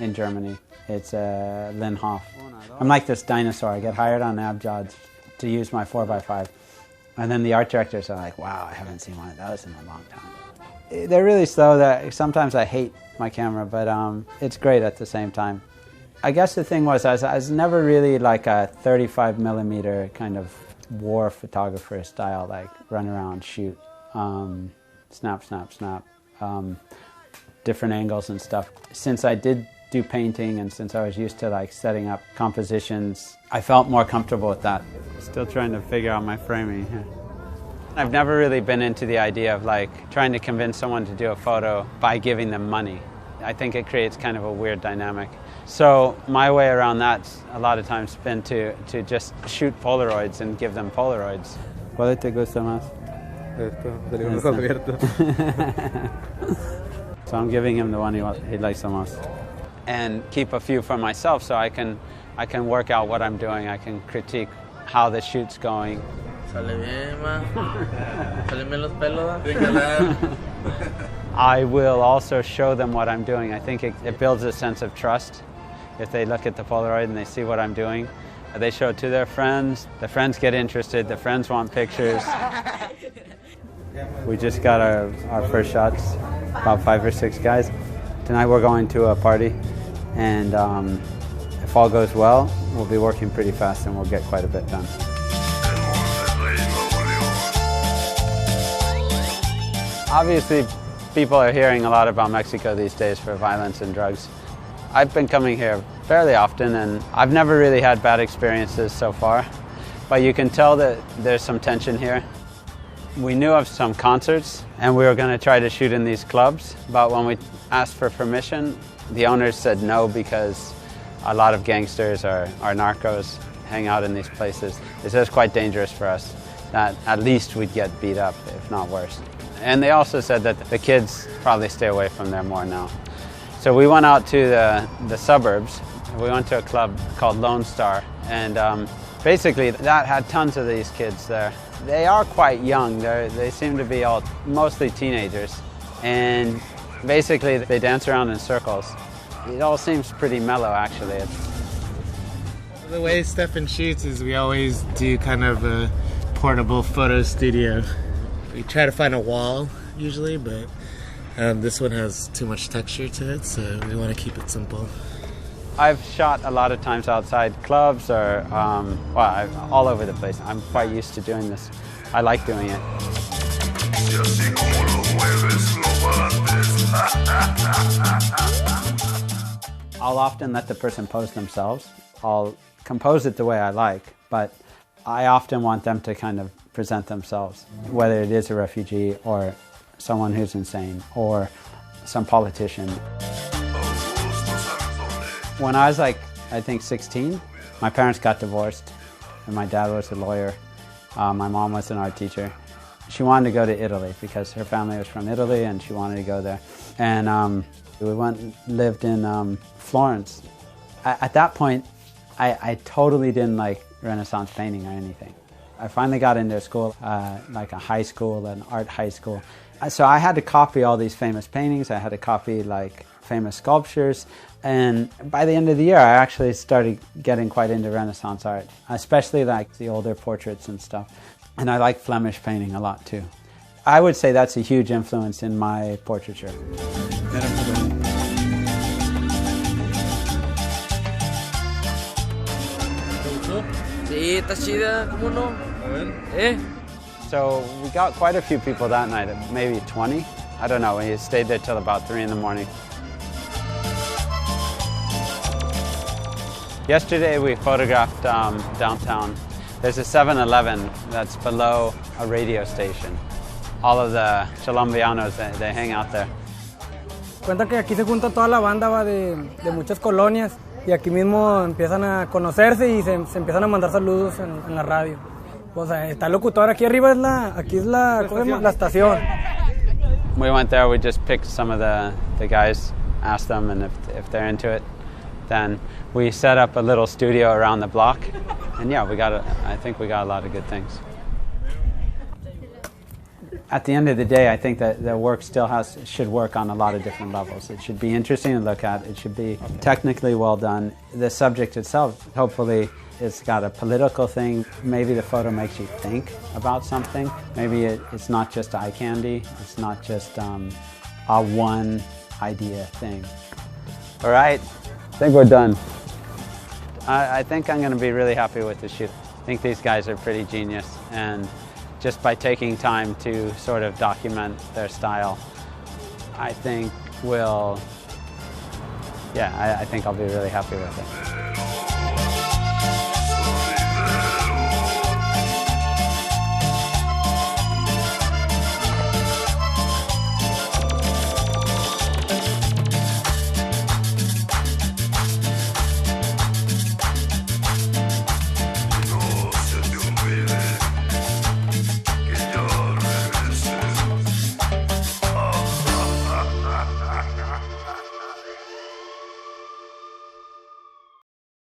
in Germany. It's Linhof. I'm like this dinosaur. I get hired on Abjad to use my 4x5. And then the art directors are like, wow, I haven't seen one of those in a long time. They're really slow. That sometimes I hate my camera, but it's great at the same time. I guess the thing was I was never really like a 35mm kind of war photographer style, like run around, shoot, snap, snap, snap, different angles and stuff. Since I did do painting and since I was used to like setting up compositions, I felt more comfortable with that. Still trying to figure out my framing here. I've never really been into the idea of like trying to convince someone to do a photo by giving them money. I think it creates kind of a weird dynamic. So my way around that's a lot of times been to just shoot Polaroids and give them Polaroids. ¿Cuál te gusta más? So I'm giving him the one he likes the most. And keep a few for myself so I can work out what I'm doing. I can critique how the shoot's going. Sale bien, ma. Sale bien los pelos. I will also show them what I'm doing. I think it builds a sense of trust. If they look at the Polaroid and they see what I'm doing, they show it to their friends. The friends get interested. The friends want pictures. We just got our first shots, about 5 or 6 guys. Tonight we're going to a party, and if all goes well, we'll be working pretty fast and we'll get quite a bit done. Obviously, people are hearing a lot about Mexico these days for violence and drugs. I've been coming here fairly often and I've never really had bad experiences so far, but you can tell that there's some tension here. We knew of some concerts and we were going to try to shoot in these clubs, but when we asked for permission, the owners said no because a lot of gangsters or narcos hang out in these places. They said it's quite dangerous for us, that at least we'd get beat up, if not worse. And they also said that the kids probably stay away from there more now. So we went out to the suburbs. We went to a club called Lone Star, and basically that had tons of these kids there. They are quite young. They seem to be all mostly teenagers, and basically they dance around in circles. It all seems pretty mellow, actually. The way Stefan shoots is we always do kind of a portable photo studio. We try to find a wall usually, but this one has too much texture to it, so we want to keep it simple. I've shot a lot of times outside clubs or all over the place. I'm quite used to doing this. I like doing it. I'll often let the person pose themselves. I'll compose it the way I like, but I often want them to kind of present themselves, whether it is a refugee or someone who's insane or some politician. When I was like, I think 16, my parents got divorced and my dad was a lawyer. My mom was an art teacher. She wanted to go to Italy because her family was from Italy and she wanted to go there. And we went and lived in Florence. At that point, I totally didn't like Renaissance painting or anything. I finally got into school, like a high school, an art high school. So I had to copy all these famous paintings. I had to copy like famous sculptures. And by the end of the year, I actually started getting quite into Renaissance art, especially like the older portraits and stuff. And I like Flemish painting a lot too. I would say that's a huge influence in my portraiture. Sí, está chida, ¿cómo no? So we got quite a few people that night, maybe 20. I don't know, we stayed there till about 3 in the morning. Yesterday we photographed downtown. There's a 7-Eleven that's below a radio station. All of the Cholombianos, they hang out there. Cuenta que aquí se junta toda la banda de muchas colonias y aquí mismo empiezan a conocerse y se empiezan a mandar saludos en la radio. O sea, está el locutor, aquí arriba es la estación. We went there, we just picked some of the guys, asked them, and if they're into it, then we set up a little studio around the block. And yeah, I think we got a lot of good things. at the end of the day, I think that the work still should work on a lot of different levels. It should be interesting to look at. It should be technically well done. The subject itself, hopefully, it's got a political thing. Maybe the photo makes you think about something. Maybe it's not just eye candy. It's not just a one idea thing. All right, I think we're done. I think I'm going to be really happy with the shoot. I think these guys are pretty genius, and just by taking time to sort of document their style, I think I think I'll be really happy with it.